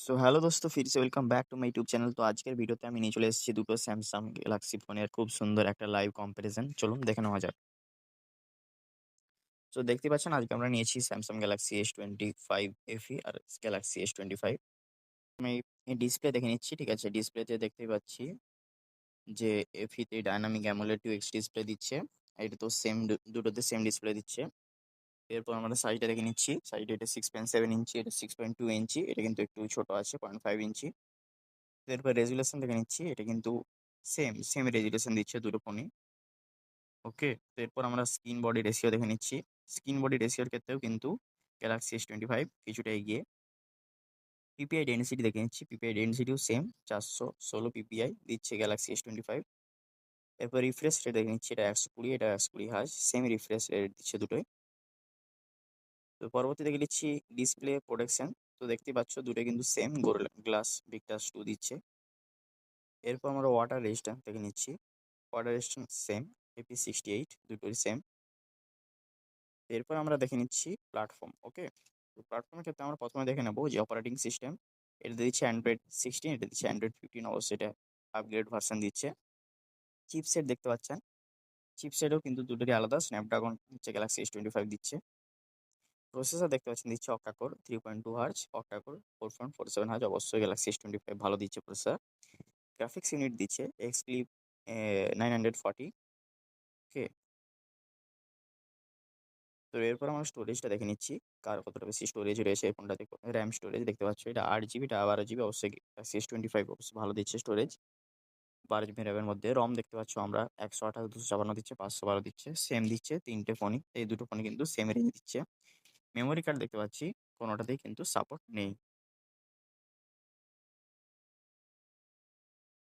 So hello দোস্ত ফির সে welcome back to my YouTube channel. তো আজকের ভিডিওতে আমি নিয়ে চলে এসেছি দুটো স্যামসাং গ্যালাক্সি ফোনের খুব সুন্দর একটা লাইভ কম্প্যারিজন। চলুন দেখে নেওয়া যাক। তো দেখতে পাচ্ছেন আজকে আমরা নিয়েছি স্যামসাং গ্যালাক্সি S25 FE আর গ্যালাক্সি S25। আমি ডিসপ্লে দেখে নিচ্ছি, ঠিক আছে? ডিসপ্লেতে দেখতেই পাচ্ছি যে FE তে ডায়নামিক অ্যামোলেড 2X ডিসপ্লে দিচ্ছে। এটা তো সেম, দুটোতে সেম ডিসপ্লে দিচ্ছে। এরপর আমরা সাইজটা দেখে নিচ্ছি। সাইজটা এটা 6.7 ইঞ্চি, এটা 6.2 ইঞ্চি, এটা কিন্তু একটু ছোট আছে 0.5 ইঞ্চি। এরপর রেজুলেশন দেখে নিচ্ছি, এটা কিন্তু সেম রেজুলেশন দিচ্ছে দুটো ফোনই। ওকে, তো এরপর আমরা স্ক্রিন বডি রেশিও দেখে নিচ্ছি। স্ক্রিন বডি রেশিওর ক্ষেত্রেও কিন্তু গ্যালাক্সি S25 কিছুটা এগিয়ে। পিপিআই ডেনসিটি দেখে নিচ্ছি, পিপিআই ডেনসিটিও সেম 416 পিপিআই দিচ্ছে গ্যালাক্সি S25। এরপর রিফ্রেশ রেট দেখে নিচ্ছি, এটা 120, এটা 120 হার্জ, সেম রিফ্রেশ রেট দিচ্ছে দুটোই। তো পরবর্তী দেখে নিচ্ছি ডিসপ্লে প্রোটেকশন। তো দেখতে পাচ্ছ দুটোই কিন্তু সেম গোরিলা গ্লাস ভিক্টাস 2 দিচ্ছে। এরপর আমরা ওয়াটার রেজিস্ট্যান্স দেখে নিচ্ছি। ওয়াটার রেজিস্ট্যান্স সেম, IP68 দুটোই সেম। এরপর আমরা দেখে নিচ্ছি প্ল্যাটফর্ম। ওকে, তো প্ল্যাটফর্মের ক্ষেত্রে আমরা প্রথমে দেখে নেবো যে অপারেটিং সিস্টেম। এটা দিচ্ছে অ্যান্ড্রয়েড 16, এটা দিচ্ছে অ্যান্ড্রয়েড 15, অবশ্যই এটা আপগ্রেড ভার্সন দিচ্ছে। চিপসেট দেখতে পাচ্ছেন, চিপসেটও কিন্তু দুটোরই আলাদা। স্ন্যাপড্রাগন হচ্ছে গ্যালাক্সি S25 দিচ্ছে। প্রসেসর দেখতে পাচ্ছেন দিচ্ছে অক্টাকোর 3.2 হার্জ, অক্টাকোর 4.47 হার্জ, অবশ্যই গ্যালাক্সি S25 ভালো দিচ্ছে প্রসেসর। গ্রাফিক্স ইউনিট দিচ্ছে এক্সক্লিপ 940। ওকে, তো এরপর আমরা স্টোরেজটা দেখে নিচ্ছি, কার কতটা বেশি স্টোরেজ রয়েছে এই ফোনটাতে। র্যাম স্টোরেজ দেখতে পাচ্ছ, এটা 8 জিবি, এটা 12 জিবি, অবশ্যই S25 অবশ্যই ভালো দিচ্ছে স্টোরেজ। 12 জিবি র্যামের মধ্যে রম দেখতে পাচ্ছ আমরা 128, 256 দিচ্ছে, 512 দিচ্ছে, সেম দিচ্ছে তিনটে ফোনই। এই দুটো ফোনই কিন্তু সেম রেঞ্জ দিচ্ছে। মেমোরি কার্ড দেখতে পাচ্ছি কোনোটাতেই কিন্তু সাপোর্ট নেই।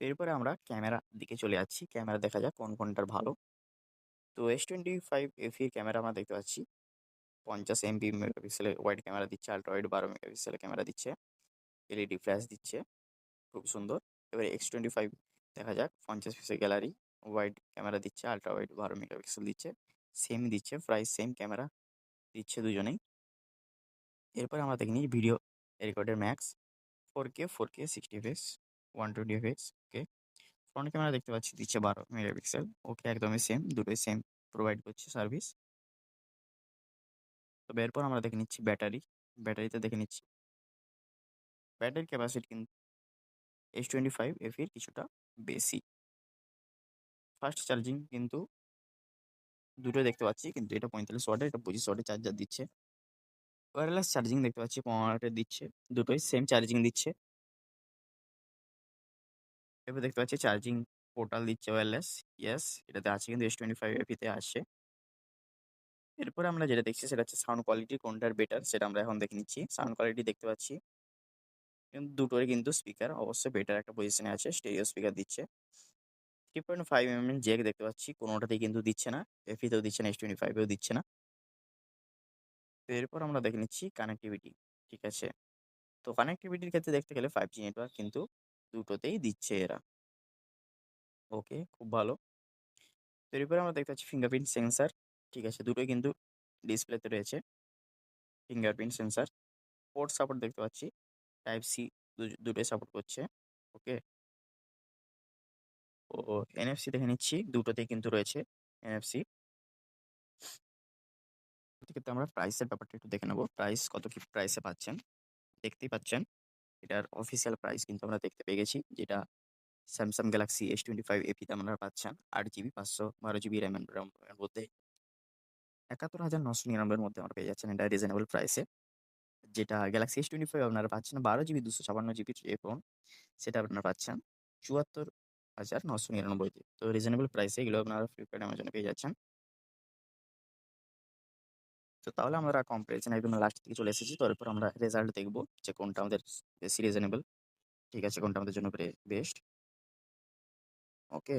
এরপরে আমরা ক্যামেরা দিকে চলে যাচ্ছি, ক্যামেরা দেখা যাক কোন ফোনটার ভালো। তো S25 FE ক্যামেরা আমরা দেখতে পাচ্ছি 50 MP মেগাপিক্সেলের ওয়াইড ক্যামেরা দিচ্ছে, আলট্রা ওয়াইড 12 মেগাপিক্সেলের ক্যামেরা দিচ্ছে, এলইডি ফ্ল্যাশ দিচ্ছে, খুব সুন্দর। এবারে X25 দেখা যাক, 50 পিক্সেল গ্যালারি ওয়াইড ক্যামেরা দিচ্ছে, আলট্রা ওয়াইড 12 মেগাপিক্সেল দিচ্ছে, সেম দিচ্ছে, প্রায় সেম ক্যামেরা দিচ্ছে দুজনেই। এরপর আমরা দেখে নিই ভিডিও রেকর্ডের ম্যাক্স 4K 60 fps 120 fps। ওকে, ফ্রন্ট ক্যামেরা দেখতে পাচ্ছি দিচ্ছে 12 মেগাপিক্সেল। ওকে, একদমই সেম, দুটোই সেম প্রোভাইড করছে সার্ভিস। তবে এরপর আমরা দেখে নিচ্ছি ব্যাটারিতে দেখে নিচ্ছি ব্যাটারি ক্যাপাসিটি কিন্তু S25 FE কিছুটা বেশি। ফাস্ট চার্জিং কিন্তু দুটোই দেখতে পাচ্ছি, কিন্তু এটা 45 ওয়াটের, এটা 25 ওয়াটের চার্জার দিচ্ছে। ওয়্যারলেস চার্জিং দেখতে পাচ্ছি 15 ওয়াটের দিচ্ছে, দুটোই সেম চার্জিং দিচ্ছে। এবার দেখতে পাচ্ছি চার্জিং পোর্টাল দিচ্ছে ওয়্যারলেস, ইয়েস এটাতে আছে, কিন্তু S25 FE আসছে। এরপরে আমরা যেটা দেখছি সেটা হচ্ছে সাউন্ড কোয়ালিটি, কোনটার বেটার সেটা আমরা এখন দেখে নিচ্ছি। সাউন্ড কোয়ালিটি দেখতে পাচ্ছি কিন্তু দুটোরই কিন্তু স্পিকার অবশ্যই বেটার একটা পজিশনে আছে, স্টেরিও স্পিকার দিচ্ছে। 3.5 mm জ্যাক দেখতে পাচ্ছি, কোনোটাতেই কিন্তু দিচ্ছে না, FE-তেও দিচ্ছে না, S25-এও দিচ্ছে না। তো এরপর আমরা দেখে নিচ্ছি কানেক্টিভিটি, ঠিক আছে? তো কানেক্টিভিটির ক্ষেত্রে দেখতে গেলে 5G নেটওয়ার্ক কিন্তু দুটোতেই দিচ্ছে এরা। ওকে, খুব ভালো। তো এরপরে আমরা দেখতে পাচ্ছি ফিঙ্গারপ্রিন্ট সেন্সার, ঠিক আছে? দুটোই কিন্তু ডিসপ্লেতে রয়েছে ফিঙ্গারপ্রিন্ট সেন্সার। পোর্ট সাপোর্ট দেখতে পাচ্ছি, টাইপ সি দুটোই সাপোর্ট করছে। ওকে, ও NFC দেখে নিচ্ছি, দুটোতেই কিন্তু রয়েছে NFC। সেক্ষেত্রে আমরা প্রাইসের ব্যাপারটা একটু দেখে নেবো, প্রাইস কত কি প্রাইসে পাচ্ছেন। দেখতেই পাচ্ছেন এটার অফিসিয়াল প্রাইস কিন্তু আমরা দেখতে পেয়ে গেছি, যেটা স্যামসাং গ্যালাক্সি S25 FE-তে আপনারা পাচ্ছেন 8 জিবি 512 জিবি র্যামের মধ্যে 71,999-এর মধ্যে আমরা পেয়ে যাচ্ছেন, এটা রিজনেবল প্রাইসে। যেটা গ্যালাক্সি S25 আপনারা পাচ্ছেন 12 জিবি 256 জিবি যে ফোন, সেটা আপনারা পাচ্ছেন 74,999-তে। তো রিজনেবল প্রাইসে এগুলো আপনারা ফ্লিপকার্ট, অ্যামাজনে পেয়ে যাচ্ছেন। তো তাহলে আমরা কম্পারিজন একদম লাস্টের দিকে চলে এসেছি। তো এরপর আমরা রেজাল্ট দেখব যে কোনটা আমাদের বেশি রিজনেবল, ঠিক আছে? কোনটা আমাদের জন্য বেস্ট। ওকে,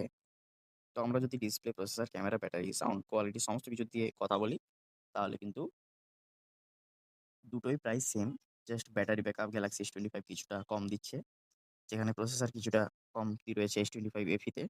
তো আমরা যদি display, processor, camera, battery, sound quality সমস্ত কিছু দিয়ে কথা বলি, তাহলে কিন্তু দুটোই প্রায় same. Just battery backup Galaxy S25 কিছুটা কম দিচ্ছে, যেখানে প্রসেসর কিছুটা কমতি রয়েছে S25 FE-তে।